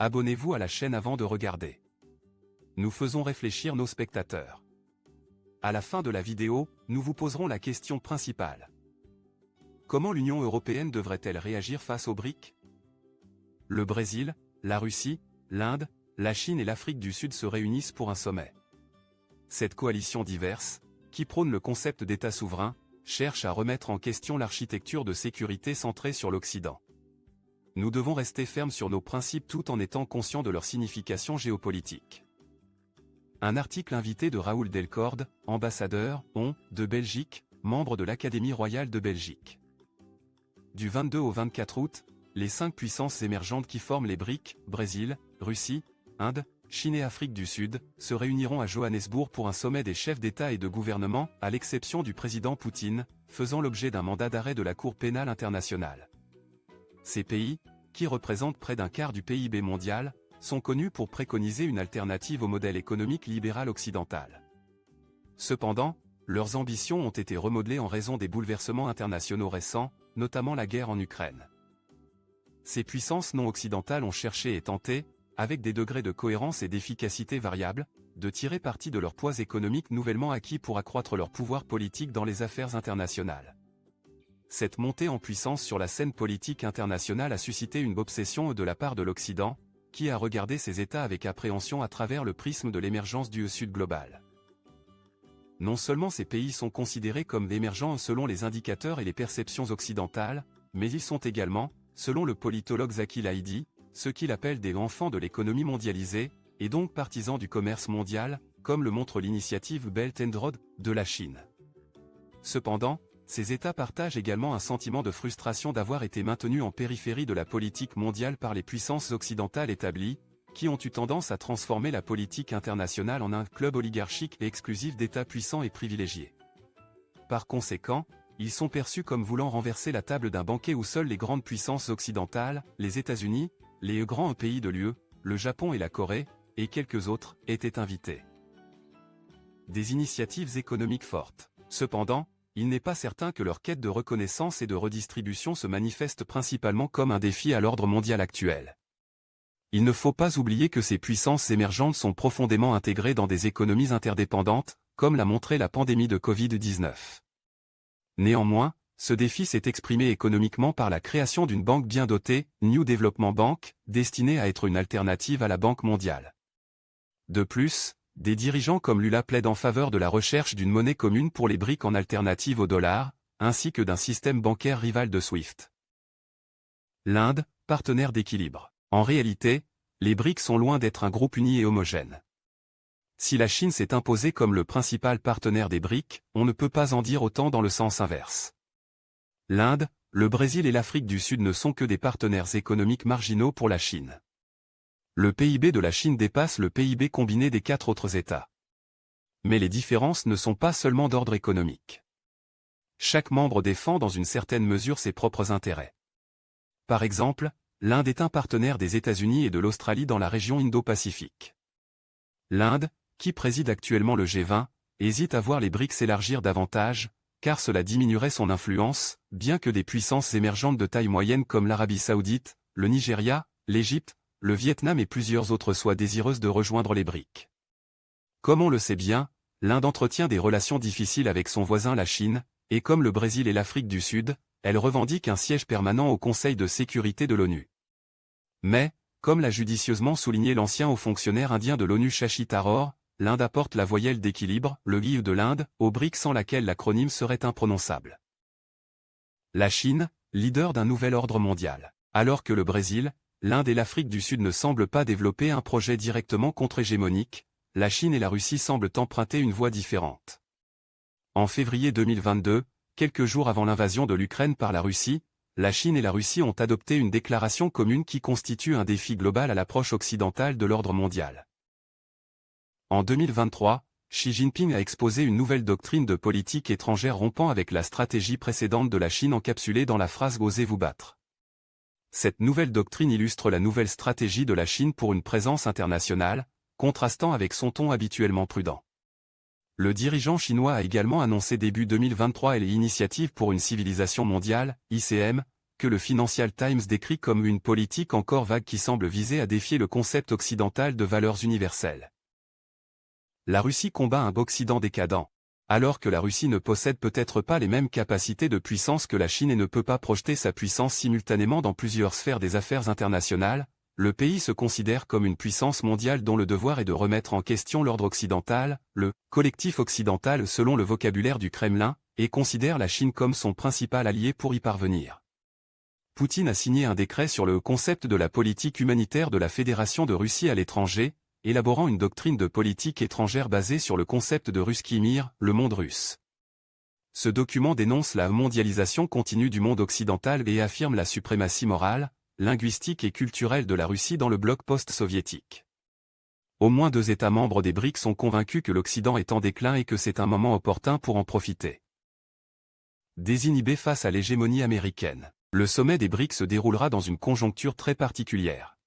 abonnez-vous à la chaîne avant de regarder. Nous faisons réfléchir nos spectateurs. À la fin de la vidéo, nous vous poserons la question principale. Comment l'Union européenne devrait-elle réagir face aux BRIC? Le Brésil, la Russie, l'Inde, la Chine et l'Afrique du Sud se réunissent pour un sommet. Cette coalition diverse, qui prône le concept d'État souverain, cherche à remettre en question l'architecture de sécurité centrée sur l'Occident. Nous devons rester fermes sur nos principes tout en étant conscients de leur signification géopolitique. Un article invité de Raoul Delcorde, ambassadeur, de Belgique, membre de l'Académie royale de Belgique. Du 22 au 24 août, les 5 puissances émergentes qui forment les BRIC, Brésil, Russie, Inde, Chine et Afrique du Sud, se réuniront à Johannesburg pour un sommet des chefs d'État et de gouvernement, à l'exception du président Poutine, faisant l'objet d'un mandat d'arrêt de la Cour pénale internationale. Ces pays, qui représentent près d'un quart du PIB mondial, sont connus pour préconiser une alternative au modèle économique libéral occidental. Cependant, leurs ambitions ont été remodelées en raison des bouleversements internationaux récents, notamment la guerre en Ukraine. Ces puissances non occidentales ont cherché et tenté, avec des degrés de cohérence et d'efficacité variables, de tirer parti de leur poids économique nouvellement acquis pour accroître leur pouvoir politique dans les affaires internationales. Cette montée en puissance sur la scène politique internationale a suscité une obsession de la part de l'Occident, qui a regardé ces États avec appréhension à travers le prisme de l'émergence du Sud global. Non seulement ces pays sont considérés comme émergents selon les indicateurs et les perceptions occidentales, mais ils sont également, selon le politologue Zaki Laïdi, ce qu'il appelle des enfants de l'économie mondialisée, et donc partisans du commerce mondial, comme le montre l'initiative Belt and Road de la Chine. Cependant, ces États partagent également un sentiment de frustration d'avoir été maintenus en périphérie de la politique mondiale par les puissances occidentales établies, qui ont eu tendance à transformer la politique internationale en un club oligarchique et exclusif d'États puissants et privilégiés. Par conséquent, ils sont perçus comme voulant renverser la table d'un banquet où seules les grandes puissances occidentales, les États-Unis, les grands pays de l'UE, le Japon et la Corée, et quelques autres, étaient invités. Des initiatives économiques fortes. Cependant, il n'est pas certain que leur quête de reconnaissance et de redistribution se manifeste principalement comme un défi à l'ordre mondial actuel. Il ne faut pas oublier que ces puissances émergentes sont profondément intégrées dans des économies interdépendantes, comme l'a montré la pandémie de Covid-19. Néanmoins, ce défi s'est exprimé économiquement par la création d'une banque bien dotée, New Development Bank, destinée à être une alternative à la Banque mondiale. De plus, des dirigeants comme Lula plaident en faveur de la recherche d'une monnaie commune pour les BRIC en alternative au dollar, ainsi que d'un système bancaire rival de SWIFT. L'Inde, partenaire d'équilibre. En réalité, les BRIC sont loin d'être un groupe uni et homogène. Si la Chine s'est imposée comme le principal partenaire des BRIC, on ne peut pas en dire autant dans le sens inverse. L'Inde, le Brésil et l'Afrique du Sud ne sont que des partenaires économiques marginaux pour la Chine. Le PIB de la Chine dépasse le PIB combiné des 4 autres États. Mais les différences ne sont pas seulement d'ordre économique. Chaque membre défend dans une certaine mesure ses propres intérêts. Par exemple, l'Inde est un partenaire des États-Unis et de l'Australie dans la région Indo-Pacifique. L'Inde, qui préside actuellement le G20, hésite à voir les BRIC s'élargir davantage, car cela diminuerait son influence, bien que des puissances émergentes de taille moyenne comme l'Arabie Saoudite, le Nigeria, l'Égypte, le Vietnam et plusieurs autres soient désireuses de rejoindre les BRIC. Comme on le sait bien, l'Inde entretient des relations difficiles avec son voisin la Chine, et comme le Brésil et l'Afrique du Sud, elle revendique un siège permanent au Conseil de sécurité de l'ONU. Mais, comme l'a judicieusement souligné l'ancien haut fonctionnaire indien de l'ONU Shashi Tharoor, l'Inde apporte la voyelle d'équilibre, le GIE de l'Inde, aux BRIC sans laquelle l'acronyme serait imprononçable. La Chine, leader d'un nouvel ordre mondial. Alors que le Brésil, l'Inde et l'Afrique du Sud ne semblent pas développer un projet directement contre-hégémonique, la Chine et la Russie semblent emprunter une voie différente. En février 2022, quelques jours avant l'invasion de l'Ukraine par la Russie, la Chine et la Russie ont adopté une déclaration commune qui constitue un défi global à l'approche occidentale de l'ordre mondial. En 2023, Xi Jinping a exposé une nouvelle doctrine de politique étrangère rompant avec la stratégie précédente de la Chine encapsulée dans la phrase « Osez vous battre ». Cette nouvelle doctrine illustre la nouvelle stratégie de la Chine pour une présence internationale, contrastant avec son ton habituellement prudent. Le dirigeant chinois a également annoncé début 2023 l'initiative pour une civilisation mondiale, ICM, que le Financial Times décrit comme une politique encore vague qui semble viser à défier le concept occidental de valeurs universelles. La Russie combat un Occident décadent. Alors que la Russie ne possède peut-être pas les mêmes capacités de puissance que la Chine et ne peut pas projeter sa puissance simultanément dans plusieurs sphères des affaires internationales, le pays se considère comme une puissance mondiale dont le devoir est de remettre en question l'ordre occidental, le « collectif occidental » selon le vocabulaire du Kremlin, et considère la Chine comme son principal allié pour y parvenir. Poutine a signé un décret sur le concept de la politique humanitaire de la Fédération de Russie à l'étranger, élaborant une doctrine de politique étrangère basée sur le concept de Ruski Mir, le monde russe. Ce document dénonce la mondialisation continue du monde occidental et affirme la suprématie morale, linguistique et culturelle de la Russie dans le bloc post-soviétique. Au moins 2 États membres des BRICS sont convaincus que l'Occident est en déclin et que c'est un moment opportun pour en profiter. Désinhibé face à l'hégémonie américaine. Le sommet des BRICS se déroulera dans une conjoncture très particulière.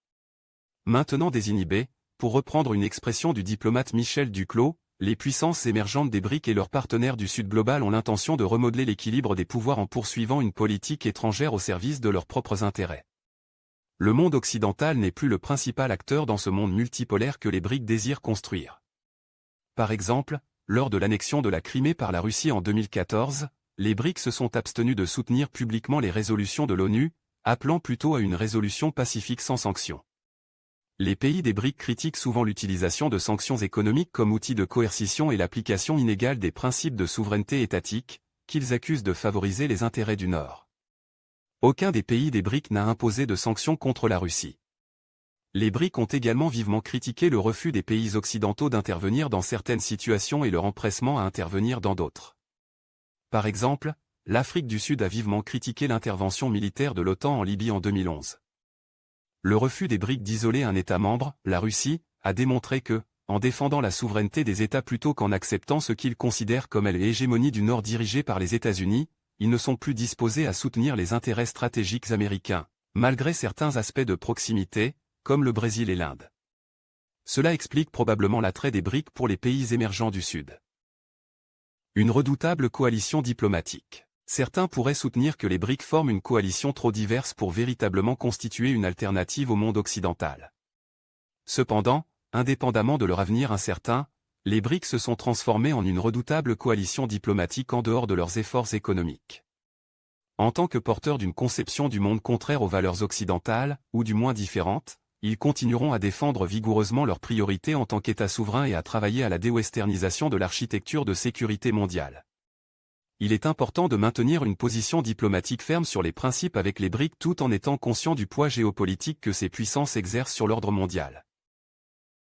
Maintenant désinhibés, pour reprendre une expression du diplomate Michel Duclos, les puissances émergentes des BRICS et leurs partenaires du Sud global ont l'intention de remodeler l'équilibre des pouvoirs en poursuivant une politique étrangère au service de leurs propres intérêts. Le monde occidental n'est plus le principal acteur dans ce monde multipolaire que les BRICS désirent construire. Par exemple, lors de l'annexion de la Crimée par la Russie en 2014, les BRICS se sont abstenus de soutenir publiquement les résolutions de l'ONU, appelant plutôt à une résolution pacifique sans sanctions. Les pays des BRICS critiquent souvent l'utilisation de sanctions économiques comme outil de coercition et l'application inégale des principes de souveraineté étatique, qu'ils accusent de favoriser les intérêts du Nord. Aucun des pays des BRICS n'a imposé de sanctions contre la Russie. Les BRICS ont également vivement critiqué le refus des pays occidentaux d'intervenir dans certaines situations et leur empressement à intervenir dans d'autres. Par exemple, l'Afrique du Sud a vivement critiqué l'intervention militaire de l'OTAN en Libye en 2011. Le refus des BRICS d'isoler un État membre, la Russie, a démontré que, en défendant la souveraineté des États plutôt qu'en acceptant ce qu'ils considèrent comme l'hégémonie du Nord dirigée par les États-Unis, ils ne sont plus disposés à soutenir les intérêts stratégiques américains, malgré certains aspects de proximité, comme le Brésil et l'Inde. Cela explique probablement l'attrait des BRICS pour les pays émergents du Sud. Une redoutable coalition diplomatique. Certains pourraient soutenir que les BRICS forment une coalition trop diverse pour véritablement constituer une alternative au monde occidental. Cependant, indépendamment de leur avenir incertain, les BRICS se sont transformés en une redoutable coalition diplomatique en dehors de leurs efforts économiques. En tant que porteurs d'une conception du monde contraire aux valeurs occidentales, ou du moins différentes, ils continueront à défendre vigoureusement leurs priorités en tant qu'État souverain et à travailler à la déwesternisation de l'architecture de sécurité mondiale. Il est important de maintenir une position diplomatique ferme sur les principes avec les BRICS tout en étant conscient du poids géopolitique que ces puissances exercent sur l'ordre mondial.